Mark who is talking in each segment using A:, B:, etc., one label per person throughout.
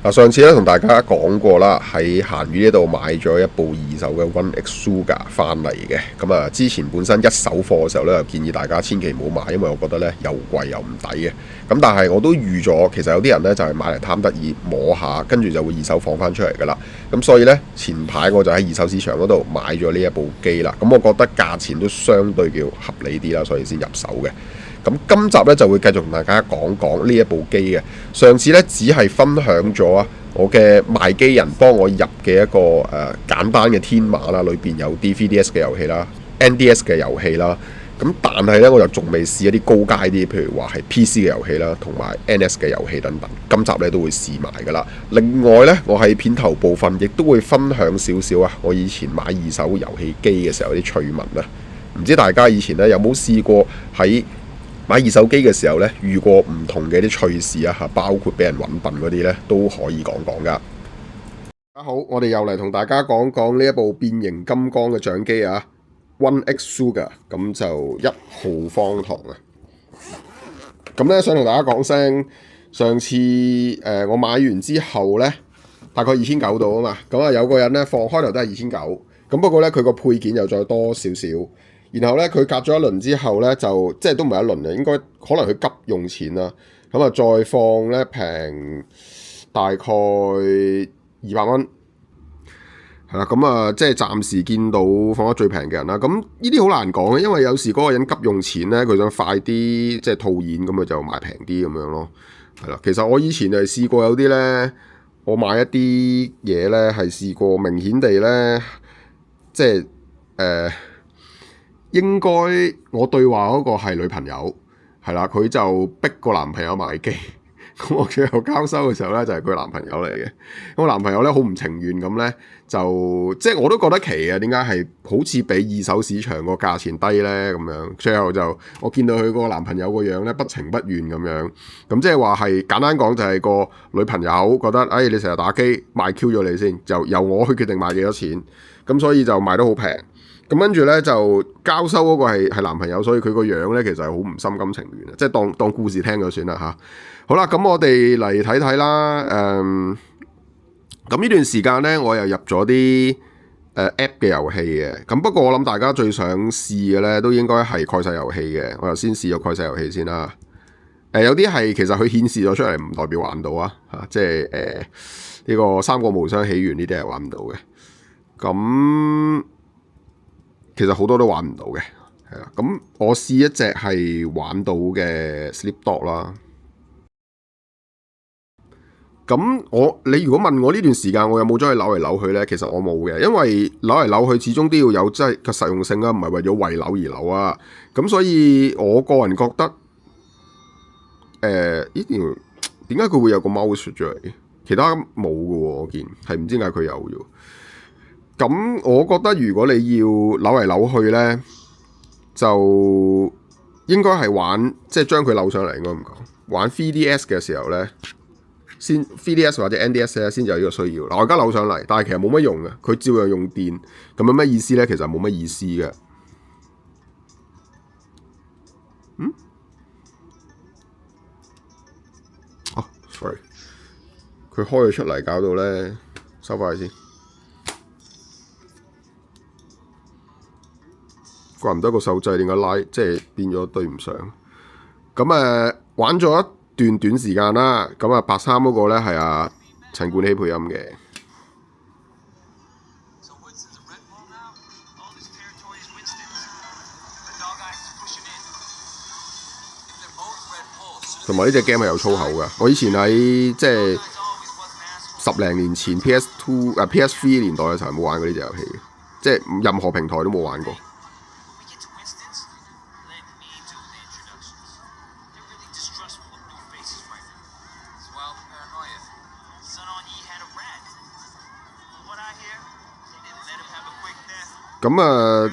A: 上次咧同大家講過啦，喺閒魚呢度買咗一部二手嘅 One X Sugar 翻嚟嘅。咁啊，之前本身一手貨嘅時候咧，就建議大家千祈唔好買，因為我覺得咧又貴又唔抵嘅。咁但係我都預咗，其實有啲人咧就係買嚟貪得意摸下，跟住就會二手放翻出嚟噶啦。咁所以咧前排我就喺二手市場嗰度買咗呢一部機啦。咁我覺得價錢都相對叫合理啲啦，所以先入手嘅。咁今集咧就會繼續同大家講講呢一部機嘅。上次咧只係分享咗我嘅賣機人幫我入嘅一個簡單嘅天碼啦，裏邊有啲 3DS 嘅遊戲啦、NDS 嘅遊戲啦。咁但係咧我就仲未試一啲高階啲，譬如話係 PC 嘅遊戲啦，同埋 NS 嘅遊戲等等。今集咧都會試埋噶啦。另外咧，我喺片頭部分亦都會分享少少我以前買二手遊戲機嘅時候啲趣聞啊。唔知大家以前咧有冇試過喺買二手機嘅時候咧，遇過唔同嘅啲趣事包括俾人揾笨嗰啲咧，都可以講講噶。大家好，我哋又嚟同大家講講呢一部變形金剛嘅掌機One X Sugar， 咁就1號方糖啊。咁咧想同大家講聲，上次我買完之後咧，大概2900到啊嘛。咁有個人咧放開頭都係2900，咁不過咧佢個配件又再多少少。然後咧，佢隔咗一輪之後咧，就即係都唔係一輪嘅，應該可能佢急用錢啦。咁啊，再放咧平大概200蚊，係啦。咁啊，即係暫時見到放得最平嘅人啦。咁呢啲好難講嘅，因為有時嗰個人急用錢咧，佢想快啲即係套現，咁佢就賣平啲咁樣咯。係啦，其實我以前係試過有啲咧，我買一啲嘢咧係試過明顯地咧，即係應該我對話嗰個係女朋友，係啦，佢就逼個男朋友買機，咁我最後交收嘅時候咧就係佢男朋友嚟嘅。咁我男朋友咧好唔情願咁咧，就即係我都覺得奇嘅，點解係好似比二手市場個價錢低咧咁樣？最後就我見到佢個男朋友個樣咧不情不願咁樣，咁即係話係簡單講就係個女朋友覺得，你成日打機賣 Q 咗你先，就由我去決定賣幾多錢，咁所以就賣得好平。咁跟住咧就交收嗰個係男朋友，所以佢個樣咧其實係好唔心甘情願，即係當故事聽咗算啦嚇。好啦，咁我哋嚟睇睇啦。咁呢段時間咧，我又入咗啲app 嘅遊戲嘅。咁不過我諗大家最想試嘅咧，都應該係蓋世遊戲嘅。我又先試咗蓋世遊戲先啦。有啲係其實佢顯示咗出嚟，唔代表玩到即係呢個三國無雙起源呢啲係玩唔到嘅。咁其實好多都玩唔到嘅，係啦。咁我試一隻係玩到嘅 Sleepdog 啦。咁你如果問我呢段時間我有冇將佢扭嚟扭去呢？其實我冇嘅，因為扭嚟扭去始終都要有即係個實用性啊，唔係為咗為扭而扭啊。咁所以我個人覺得，呢條點解佢會有個 mouse 出咗嚟？其他冇嘅喎，我見係唔知點解佢有嘅。咁我覺得如果你要扭嚟扭去呢，就應該係玩即係將佢扭上嚟，應該咁講。玩 3DS 嘅時候呢，先 3DS 或者 NDS 咧，先有呢個需要。嗱，我而家扭上嚟，但係其實冇乜用嘅，佢照樣用電。咁有咩意思呢？其實冇乜意思嘅。sorry， 佢開咗出嚟，搞到呢，收翻去先。怪唔得個手掣點解拉，即係變咗對唔上。咁玩咗一段短時間啦。咁白衫嗰個咧係陳冠希配音嘅。同埋呢隻 game 係有粗口㗎。我以前喺即係10零年前 PS3 年代嘅時候冇玩過呢隻遊戲嘅，即係任何平台都冇玩過。咁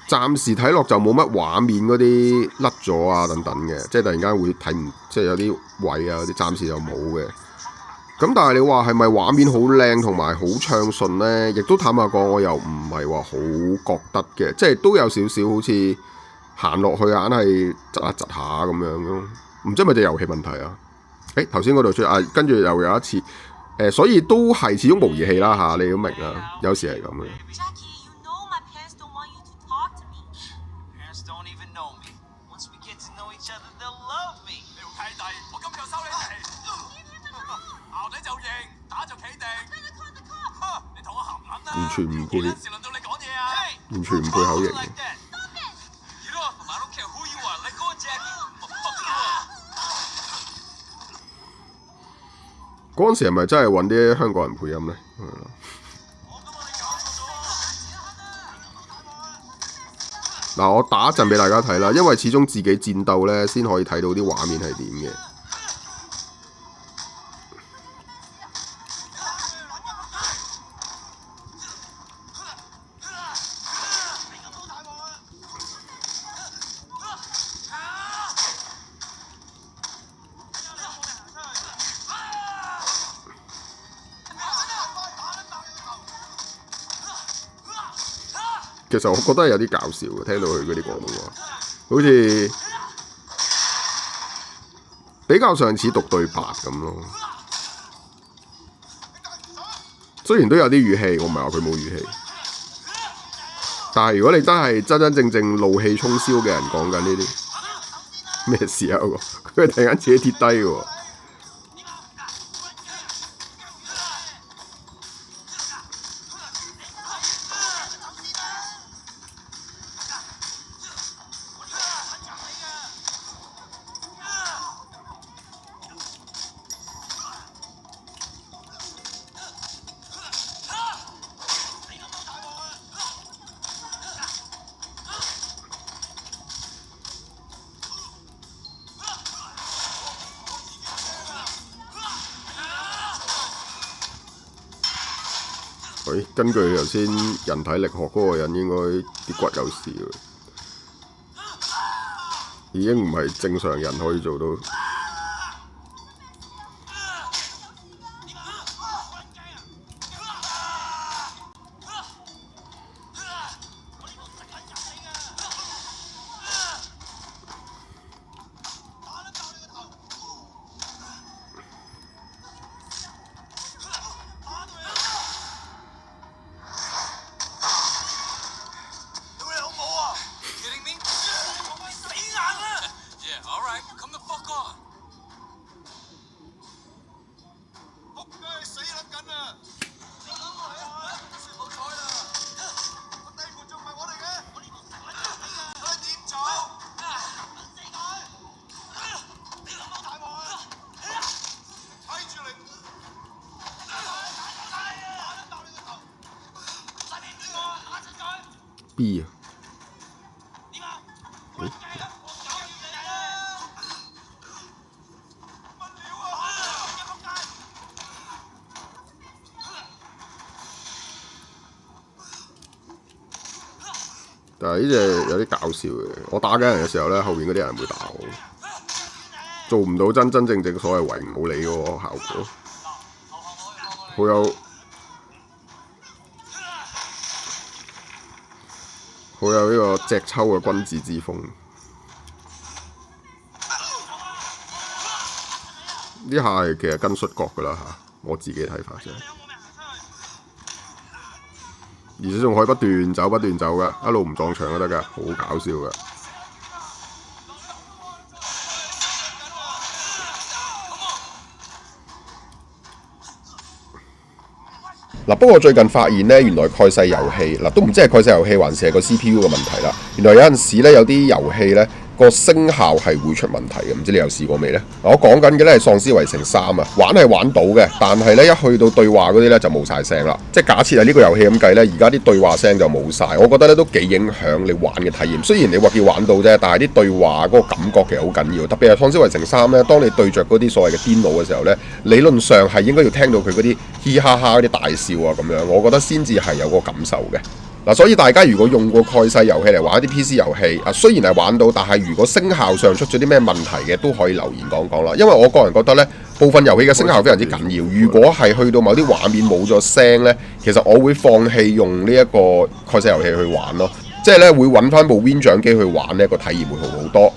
A: 暫時睇落就冇乜畫面嗰啲甩咗等等嘅，即係突然間會睇唔，即係有啲位嗰啲暫時就冇嘅。咁但係你話係咪畫面好靚同埋好暢順呢？亦都坦白講，我又唔係話好覺得嘅，即係都有少少好似行落去硬係窒下窒下咁樣咯。唔知係咪隻遊戲問題啊？頭先嗰度出跟住又有一次所以都係始終模擬器啦嚇，你都明啦，有時係咁嘅。完全唔配，完全唔配口型嘅。嗰陣時係咪真係揾啲香港人配音呢？嗱，我打一陣俾大家睇啦，因為始終自己戰鬥呢，先可以睇到啲畫面係點嘅。其實我覺得係有啲搞笑嘅，聽到佢嗰啲廣東話，好似比較上似讀對白咁咯。雖然都有啲語氣，我唔係話佢冇語氣，但係如果你真係真真正正怒氣沖霄嘅人講緊呢啲咩事啊？佢係突然間自己跌低嘅。根據頭先人體力學嗰個人，應該啲骨有事嘅，已經唔係正常人可以做到。B 啊！但係呢隻有啲搞笑嘅，我打緊人嘅時候咧，後面嗰啲人會打我，做唔到真真正正所謂維唔好理嗰個效果，好有呢個隻抽嘅君子之風。呢下係其實跟摔角㗎啦嚇，我自己睇法啫。而且仲可以不斷走㗎，一路唔撞牆都得㗎，好搞笑㗎。嗱，不過最近發現咧，原來蓋世遊戲嗱都唔知係蓋世遊戲還是係個 CPU 嘅問題啦。原來有陣時咧，有啲遊戲咧個聲效係會出問題嘅，唔知你有試過未呢？我講緊嘅咧係《喪屍圍城3》啊，玩係玩到嘅，但係咧一去到對話嗰啲咧就冇晒聲啦。即係假設係呢個遊戲咁計咧，而家啲對話聲就冇晒，我覺得咧都幾影響你玩嘅體驗。雖然你話叫玩到啫，但係啲對話嗰個感覺其實好緊要。特別係《喪屍圍城3》咧，當你對着嗰啲所謂嘅癲佬嘅時候咧，理論上係應該要聽到佢嗰啲嘻哈哈嗰啲大笑啊咁樣，我覺得先至係有個感受嘅。嗱，所以大家如果用過蓋世遊戲嚟玩一啲 PC 遊戲啊，雖然係玩到，但係如果聲效上出咗啲咩問題嘅，都可以留言講講啦。因為我個人覺得呢部分遊戲嘅聲效非常之緊要。如果係去到某啲畫面冇咗聲呢，其實我會放棄用呢一個蓋世遊戲去玩咯。即係呢，會揾翻部 Win 掌機去玩呢個體驗會好好多。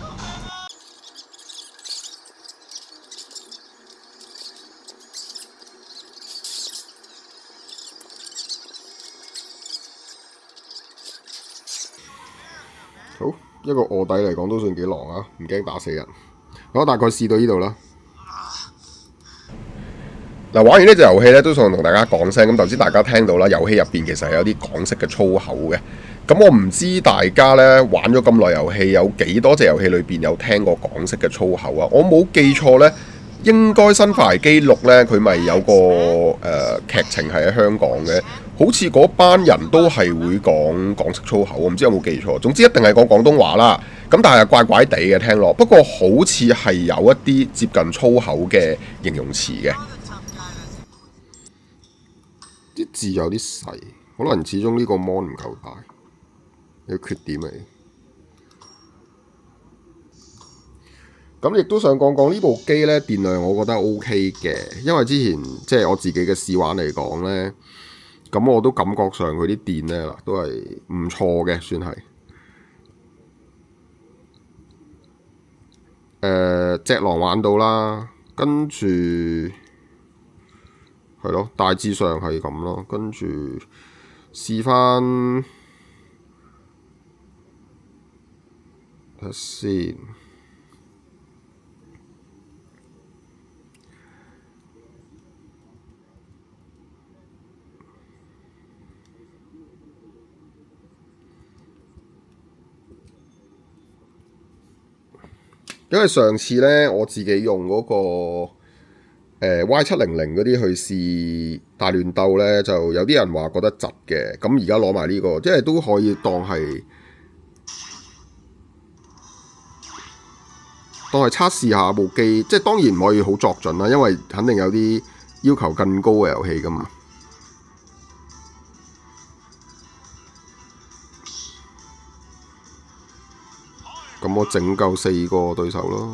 A: 一個臥底嚟講都算幾狼啊，唔驚打死人。我大概試到呢度啦。嗱，玩完呢隻遊戲咧，都想同大家講聲。咁頭先大家聽到啦，遊戲入邊其實係有啲港式嘅粗口嘅。咁我唔知大家咧玩咗咁耐遊戲，有幾多隻遊戲裏邊有聽過港式嘅粗口啊？我冇記錯咧，應該《生化危機6》咧，佢咪有個劇情係喺香港嘅，好似嗰班人都係會講港式粗口，我唔知有冇記錯。總之一定係講廣東話啦。咁但係怪怪地嘅聽落，不過好似係有一啲接近粗口嘅形容詞嘅。啲字有啲細，可能始終呢個 mon 唔夠大，有缺點嚟。咁亦都想講講呢部機呢，電量我覺得 OK 嘅，因為之前即係我自己嘅試玩嚟講呢，咁我都感覺上佢啲電呢都係唔錯嘅，算係。隻狼玩到啦，跟住。係咯，大致上係咁咯，跟住試翻睇先。因為上次呢，我自己用嗰個。Y700嗰啲去試大亂鬥呢，就有啲人話覺得窒嘅，咁而家攞埋呢個，即係都可以當係測試下部機，即係當然唔可以好作準啦，因為肯定有啲要求更高嘅遊戲噶嘛。咁我整夠4個對手咯。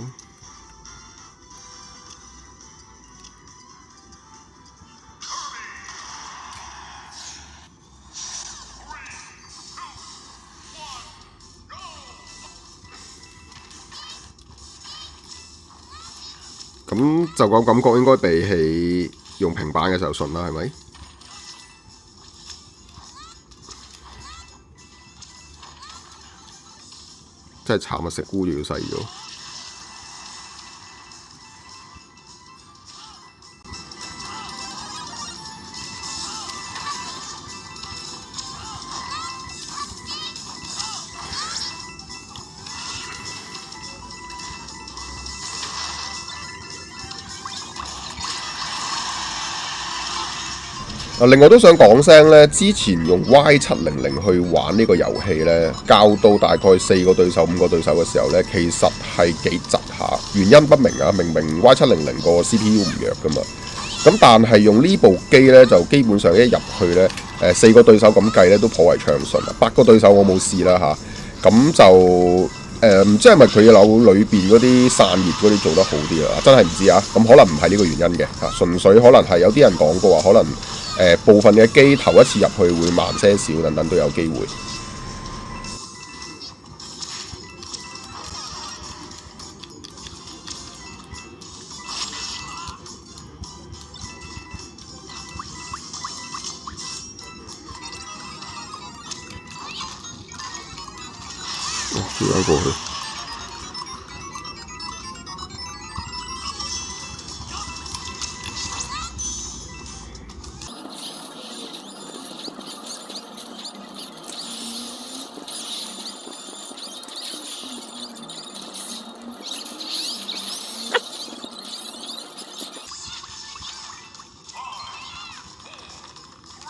A: 咁就個感覺應該比起用平板嘅時候順啦，係咪？真係慘啊！食菇要細咗。另外都想講聲咧，之前用 Y700去玩呢個遊戲咧，教到大概4個對手、5個對手嘅時候咧，其實係幾窒下，原因不明啊！明明 Y700個 CPU 唔弱噶嘛，咁但係用呢部機咧，就基本上一入去咧，4個對手咁計咧都頗為暢順啊。8個對手我冇試啦嚇，咁就唔知係咪佢樓裏邊嗰啲散熱嗰啲做得好啲啊？真係唔知啊！咁可能唔係呢個原因嘅嚇，純粹可能係有啲人講過話可能。部分嘅機頭一次入去會慢些少，等等都有機會。轉翻過去。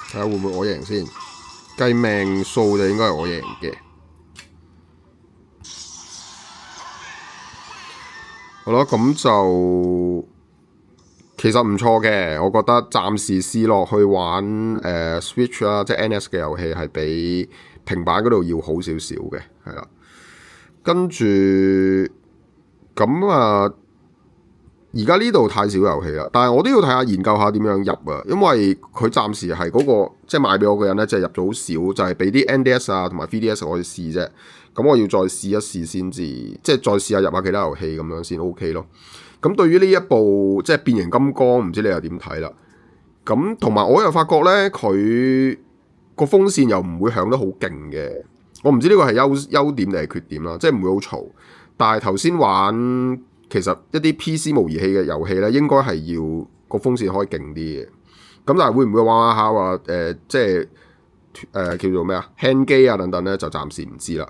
A: 睇下會唔會我贏先，計命數就應該係我贏嘅。好啦，咁就其實唔錯嘅，我覺得暫時試落去玩Switch 啦，即係 NS 嘅遊戲係比平板嗰度要好少少嘅，係啦。跟住咁啊。而家呢度太少遊戲啦，但係我都要睇下研究下點樣入啊，因為佢暫時係嗰個即係賣俾我嘅人咧，就係入咗好少，就係俾啲 NDS 啊同埋 3DS 我去試啫。咁我要再試一試先至，即係再試下入下其他遊戲咁樣先 OK 咯。咁對於呢一部即係變形金剛，唔知你又點睇啦？咁同埋我又發覺咧，佢個風扇又唔會響得好勁嘅。我唔知呢個係優點定係缺點啦，即係唔會好嘈。但係頭先玩其實一啲 PC 模擬器嘅遊戲咧，應該係要個風扇開勁啲嘅。咁但係會唔會玩下話即係叫做咩啊 hand 機啊等等咧，就暫時唔知啦。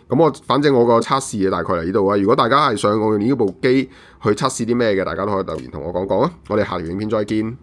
A: 咁反正我個測試大概嚟呢度啊。如果大家係想我用呢部機去測試啲咩嘅，大家都可以留言同我講講啊。我哋下條影片再見。